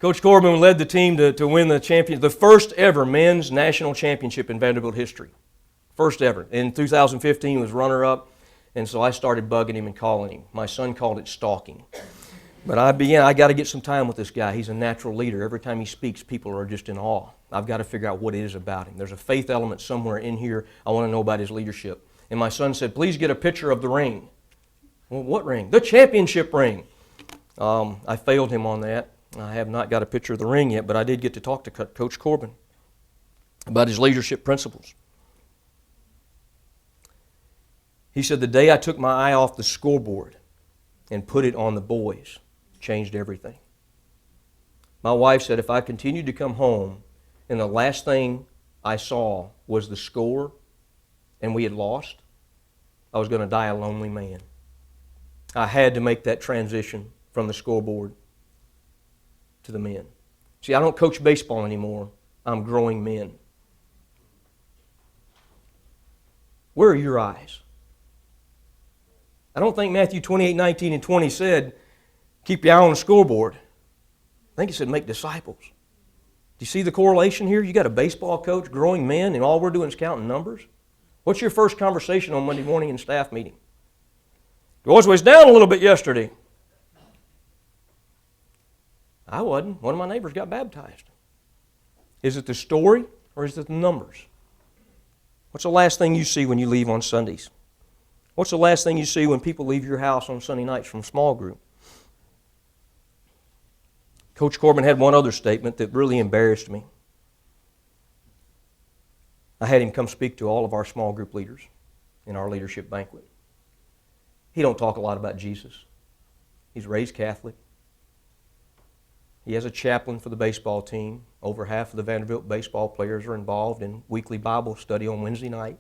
Coach Corbin led the team to win the first ever men's national championship in Vanderbilt history. First ever. In 2015, he was runner-up, and so I started bugging him and calling him. My son called it stalking. But I got to get some time with this guy. He's a natural leader. Every time he speaks, people are just in awe. I've got to figure out what it is about him. There's a faith element somewhere in here. I want to know about his leadership. And my son said, please get a picture of the ring. Well, what ring? The championship ring. I failed him on that. I have not got a picture of the ring yet, but I did get to talk to Coach Corbin about his leadership principles. He said, the day I took my eye off the scoreboard and put it on the boys, changed everything. My wife said if I continued to come home and the last thing I saw was the score and we had lost, I was going to die a lonely man. I had to make that transition from the scoreboard to the men. See, I don't coach baseball anymore. I'm growing men. Where are your eyes? I don't think Matthew 28:19 and 20 said, keep your eye on the scoreboard. I think it said make disciples. Do you see the correlation here? You got a baseball coach, growing men, and all we're doing is counting numbers? What's your first conversation on Monday morning in staff meeting? The boys was down a little bit yesterday. I wasn't. One of my neighbors got baptized. Is it the story or is it the numbers? What's the last thing you see when you leave on Sundays? What's the last thing you see when people leave your house on Sunday nights from small group? Coach Corbin had one other statement that really embarrassed me. I had him come speak to all of our small group leaders in our leadership banquet. He don't talk a lot about Jesus. He's raised Catholic. He has a chaplain for the baseball team. Over half of the Vanderbilt baseball players are involved in weekly Bible study on Wednesday night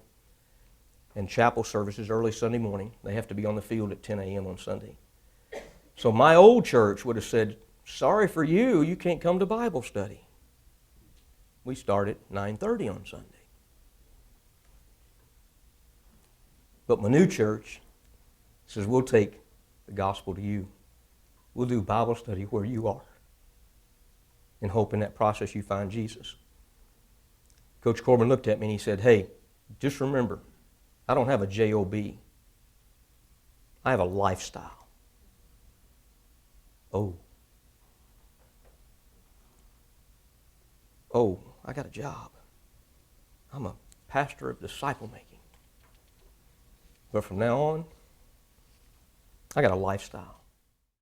and chapel services early Sunday morning. They have to be on the field at 10 a.m. on Sunday. So my old church would have said, sorry for you, you can't come to Bible study. We start at 9:30 on Sunday. But my new church says, we'll take the gospel to you. We'll do Bible study where you are and hope in that process you find Jesus. Coach Corbin looked at me and he said, hey, just remember, I don't have a J-O-B. I have a lifestyle. Oh, I got a job. I'm a pastor of disciple making. But from now on, I got a lifestyle.